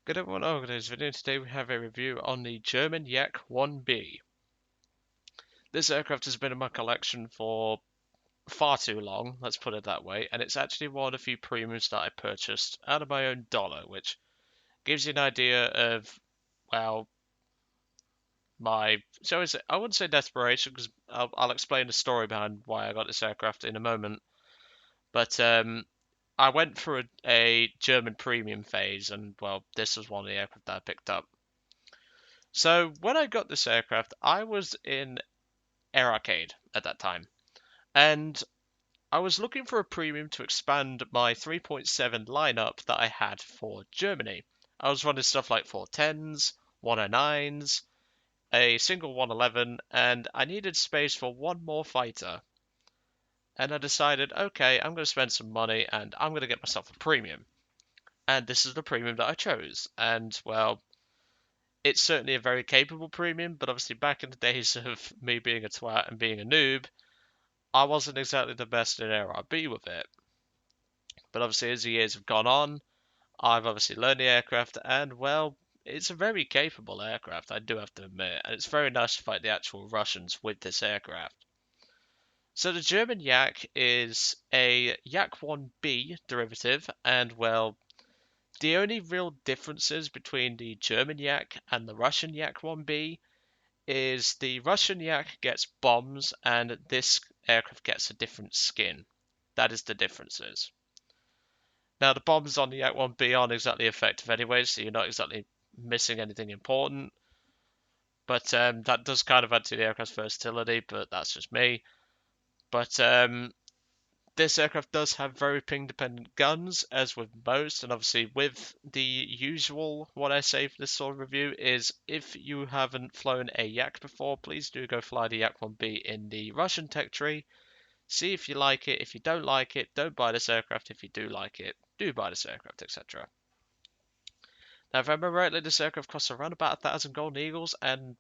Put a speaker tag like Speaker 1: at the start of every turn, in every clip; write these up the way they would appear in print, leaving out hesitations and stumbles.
Speaker 1: Good everyone, welcome to this video. Today we have a review on the German Yak-1B. This aircraft has been in my collection for far too long, let's put it that way, and it's actually one of the few premiums that I purchased out of my own dollar, which gives you an idea of, well, I wouldn't say desperation, because I'll explain the story behind why I got this aircraft in a moment, but I went through a German premium phase, and, well, this was one of the aircraft that I picked up. So when I got this aircraft, I was in Air Arcade at that time, and I was looking for a premium to expand my 3.7 lineup that I had for Germany. I was running stuff like 410s, 109s, a single 111, and I needed space for one more fighter. And I decided, okay, I'm going to spend some money and I'm going to get myself a premium. And this is the premium that I chose. And, well, it's certainly a very capable premium, but obviously back in the days of me being a twat and being a noob, I wasn't exactly the best in ARB with it. But obviously as the years have gone on, I've obviously learned the aircraft and, well, it's a very capable aircraft, I do have to admit, and it's very nice to fight the actual Russians with this aircraft. So the German Yak is a Yak-1B derivative, and, well, the only real differences between the German Yak and the Russian Yak-1B is the Russian Yak gets bombs and this aircraft gets a different skin. That is the differences. Now the bombs on the Yak-1B aren't exactly effective anyway, so you're not exactly missing anything important. But that does kind of add to the aircraft's versatility, but that's just me. But this aircraft does have very ping-dependent guns, as with most, and obviously with the usual, what I say for this sort of review is, if you haven't flown a Yak before, please do go fly the Yak-1B in the Russian tech tree. See if you like it. If you don't like it, don't buy this aircraft. If you do like it, do buy this aircraft, etc. Now, if I remember rightly, this aircraft costs around about 1,000 Golden Eagles, and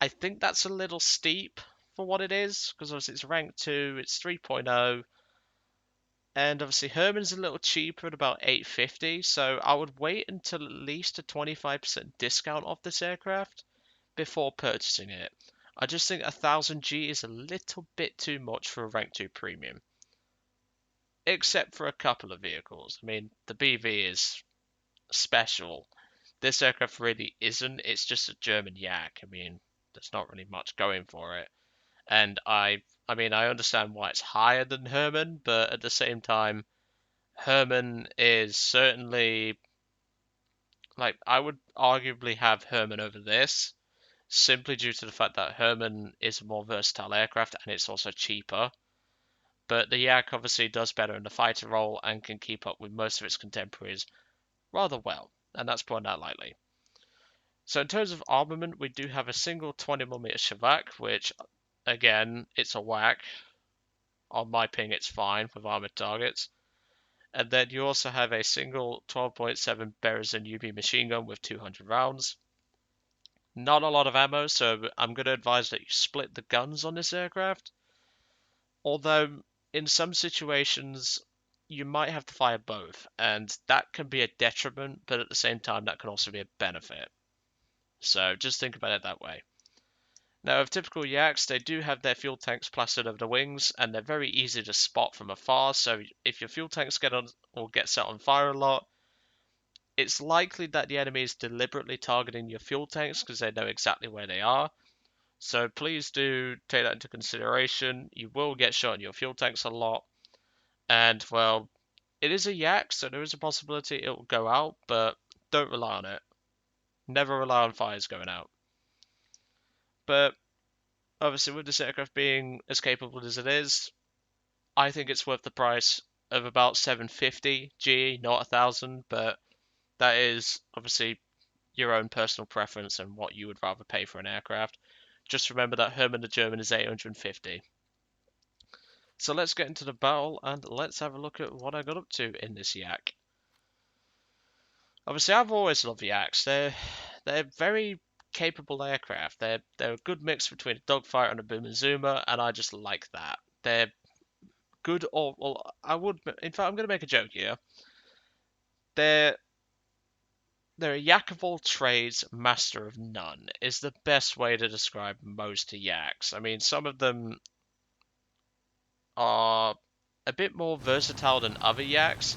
Speaker 1: I think that's a little steep for what it is, because obviously it's rank 2, it's 3.0, and obviously Herman's a little cheaper at about 850, so I would wait until at least a 25% discount off this aircraft before purchasing it. I just think 1000 G is a little bit too much for a rank 2 premium. Except for a couple of vehicles. I mean, the BV is special. This aircraft really isn't. It's just a German Yak. I mean, there's not really much going for it. And I mean, I understand why it's higher than Herman, but at the same time, Herman is certainly, like, I would arguably have Herman over this, simply due to the fact that Herman is a more versatile aircraft and it's also cheaper. But the Yak obviously does better in the fighter role and can keep up with most of its contemporaries rather well, and that's putting that lightly. So in terms of armament, we do have a single 20mm Shavak, which, again, it's a whack. On my ping, it's fine with armored targets. And then you also have a single 12.7 Berezin UB machine gun with 200 rounds. Not a lot of ammo, so I'm going to advise that you split the guns on this aircraft. Although, in some situations, you might have to fire both, and that can be a detriment, but at the same time, that can also be a benefit. So just think about it that way. Now, of typical Yaks, they do have their fuel tanks plastered over the wings, and they're very easy to spot from afar. So if your fuel tanks get on or get set on fire a lot, it's likely that the enemy is deliberately targeting your fuel tanks because they know exactly where they are. So please do take that into consideration. You will get shot in your fuel tanks a lot, and, well, it is a Yak, so there is a possibility it will go out, but don't rely on it. Never rely on fires going out. But obviously, with this aircraft being as capable as it is, I think it's worth the price of about 750 G, not 1,000. But that is obviously your own personal preference and what you would rather pay for an aircraft. Just remember that Herman the German is 850. So let's get into the battle and let's have a look at what I got up to in this Yak. Obviously, I've always loved Yaks. They're very capable aircraft. They're a good mix between a dogfighter and a boomer zoomer, and I just like that. They're good, or, well, I would. In fact, I'm going to make a joke here. They're they're a yak of all trades, master of none, is the best way to describe most yaks. I mean, some of them are a bit more versatile than other yaks,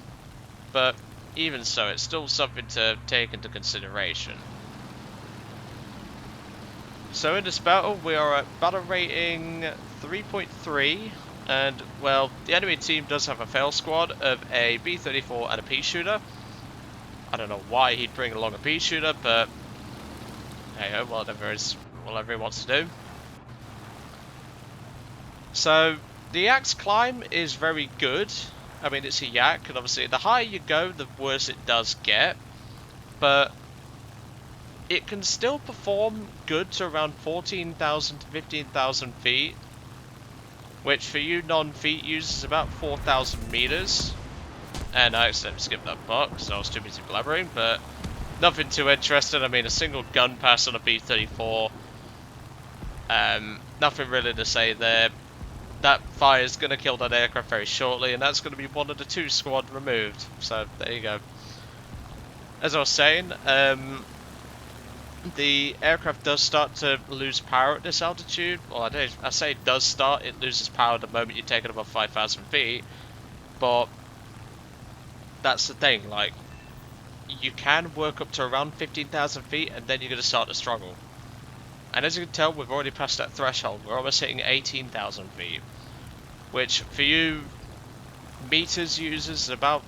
Speaker 1: but even so, it's still something to take into consideration. So in this battle, we are at battle rating 3.3, and, well, the enemy team does have a fail squad of a B-34 and a pea shooter. I don't know why he'd bring along a pea shooter, but hey, whatever he wants to do. So the yak's climb is very good. I mean, it's a yak, and obviously the higher you go, the worse it does get. But it can still perform good to around 14,000 to 15,000 feet, which for you non-feet users is about 4,000 meters. And I accidentally skipped that part because I was too busy blabbering, but nothing too interesting. I mean, a single gun pass on a B-34. Nothing really to say there. That fire is going to kill that aircraft very shortly, and that's going to be one of the 2 squad removed. So there you go. As I was saying, the aircraft does start to lose power at this altitude. Well, I say it does start. It loses power the moment you take it above 5,000 feet. But that's the thing. Like, you can work up to around 15,000 feet, and then you're going to start to struggle. And as you can tell, we've already passed that threshold. We're almost hitting 18,000 feet, which for you meters users is about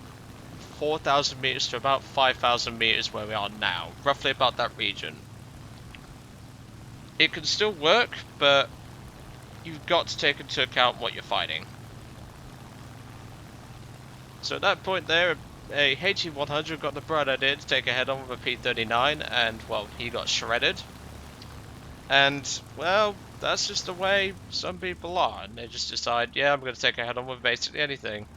Speaker 1: 4,000 meters to about 5,000 meters where we are now, roughly about that region. It can still work, but you've got to take into account what you're fighting. So at that point there, a HE-100 got the bright idea to take a head-on with a P-39, and, well, he got shredded. And, well, that's just the way some people are, and they just decide, yeah, I'm going to take a head-on with basically anything.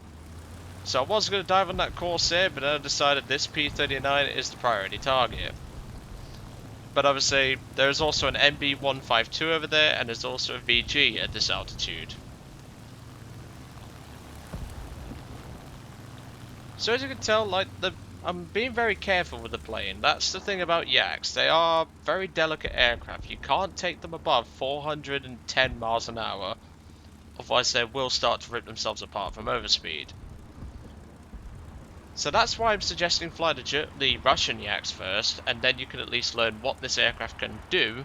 Speaker 1: So I was going to dive on that Corsair, but then I decided this P-39 is the priority target. But obviously, there's also an MB-152 over there, and there's also a VG at this altitude. So as you can tell, like, I'm being very careful with the plane. That's the thing about yaks. They are very delicate aircraft. You can't take them above 410 miles an hour, otherwise they will start to rip themselves apart from overspeed. So that's why I'm suggesting fly the Russian yaks first, and then you can at least learn what this aircraft can do.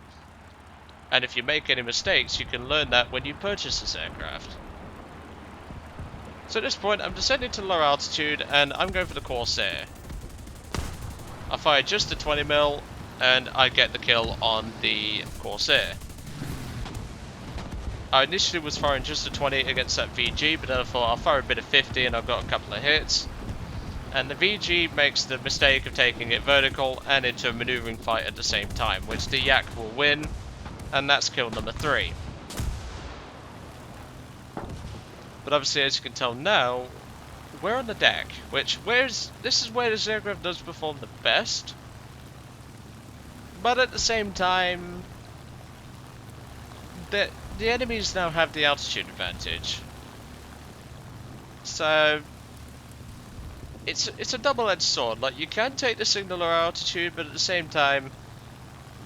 Speaker 1: And if you make any mistakes, you can learn that when you purchase this aircraft. So at this point, I'm descending to low altitude, and I'm going for the Corsair. I fire just the 20mm, and I get the kill on the Corsair. I initially was firing just a 20 against that VG, but then I thought I'll fire a bit of 50 and I've got a couple of hits. And the VG makes the mistake of taking it vertical and into a maneuvering fight at the same time, which the Yak will win, and that's kill number 3. But obviously, as you can tell now, we're on the deck, which this is where this aircraft does perform the best. But at the same time, the enemies now have the altitude advantage. So it's a double-edged sword. Like, you can take the signal lower altitude, but at the same time,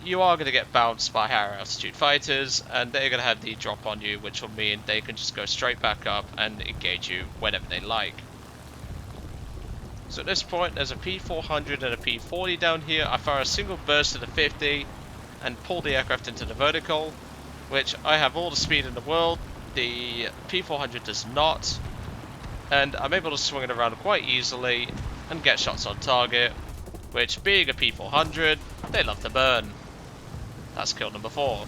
Speaker 1: you are going to get bounced by higher altitude fighters, and they're going to have the drop on you, which will mean they can just go straight back up and engage you whenever they like. So at this point, there's a P400 and a P40 down here. I fire a single burst of the 50 and pull the aircraft into the vertical, which I have all the speed in the world. The P400 does not, and I'm able to swing it around quite easily and get shots on target, which, being a P400, they love to burn. That's kill number 4.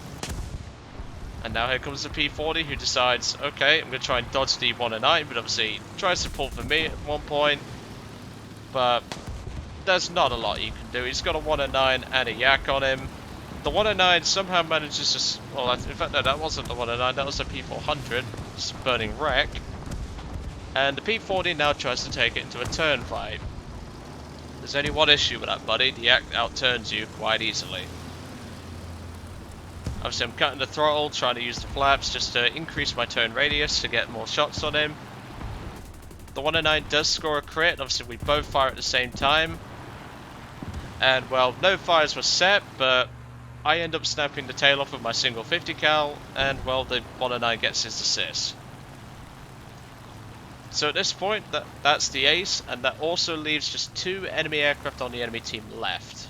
Speaker 1: And now here comes the P40, who decides, okay, I'm going to try and dodge the 109, but obviously tries to pull for me at one point. But there's not a lot you can do. He's got a 109 and a yak on him. The 109 somehow manages to... Well, in fact, no, that wasn't the 109, that was the P400. It's a burning wreck. And the P40 now tries to take it into a turn fight. There's only one issue with that, buddy. The yak outturns you quite easily. Obviously, I'm cutting the throttle, trying to use the flaps just to increase my turn radius to get more shots on him. The 109 does score a crit, and obviously we both fire at the same time. And well, no fires were set, but I end up snapping the tail off with my single 50 cal, and well, the 109 gets his assist. So at this point, that's the ace, and that also leaves just 2 enemy aircraft on the enemy team left.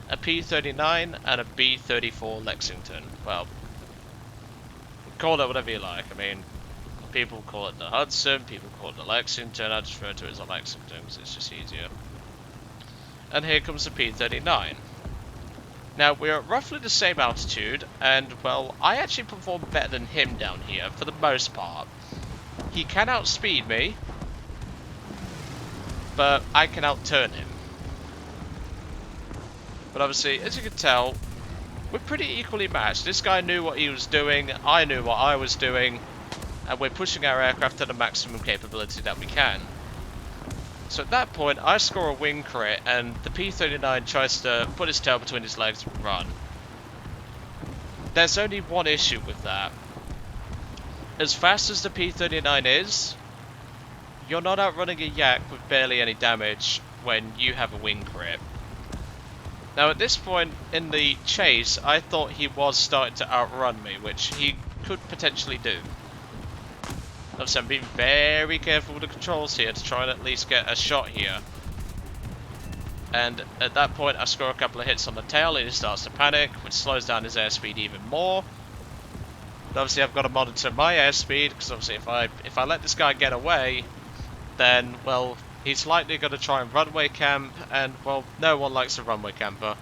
Speaker 1: A P-39 and a B-34 Lexington. Well, call it whatever you like. I mean, people call it the Hudson, people call it the Lexington. I just refer to it as a Lexington because it's just easier. And here comes the P-39. Now, we're at roughly the same altitude, and well, I actually perform better than him down here for the most part. He can outspeed me, but I can outturn him. But obviously, as you can tell, we're pretty equally matched. This guy knew what he was doing, I knew what I was doing, and we're pushing our aircraft to the maximum capability that we can. So at that point, I score a wing crit, and the P-39 tries to put his tail between his legs and run. There's only one issue with that. As fast as the P-39 is, you're not outrunning a Yak with barely any damage when you have a wing crit. Now at this point in the chase, I thought he was starting to outrun me, which he could potentially do. Obviously I'm being very careful with the controls here to try and at least get a shot here. And at that point I score a couple of hits on the tail and he starts to panic, which slows down his airspeed even more. But obviously I've got to monitor my airspeed, because obviously if I let this guy get away, then, well, he's likely going to try and runway camp, and, well, no one likes a runway camper.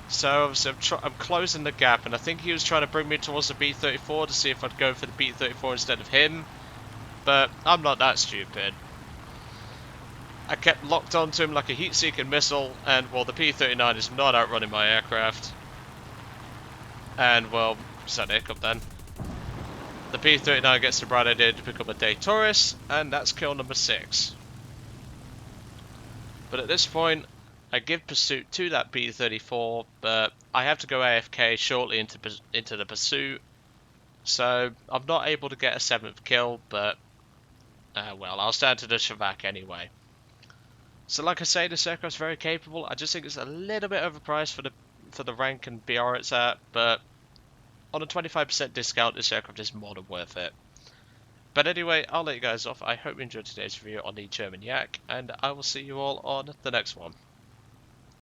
Speaker 1: So, obviously, I'm closing the gap, and I think he was trying to bring me towards the B-34 to see if I'd go for the B-34 instead of him, but I'm not that stupid. I kept locked onto him like a heat-seeking missile, and, well, the P-39 is not outrunning my aircraft. And, well, is that a hiccup then? The P-39 gets the bright idea to pick up a day Taurus, and that's kill number 6. But at this point, I give pursuit to that P-34, but I have to go AFK shortly into the pursuit, so I'm not able to get a 7th kill, but, well, I'll stand to the Shavak anyway. So like I say, this aircraft's very capable. I just think it's a little bit overpriced for the rank and BR it's at, but on a 25% discount, this aircraft is more than worth it. But anyway, I'll let you guys off. I hope you enjoyed today's review on the German Yak, and I will see you all on the next one.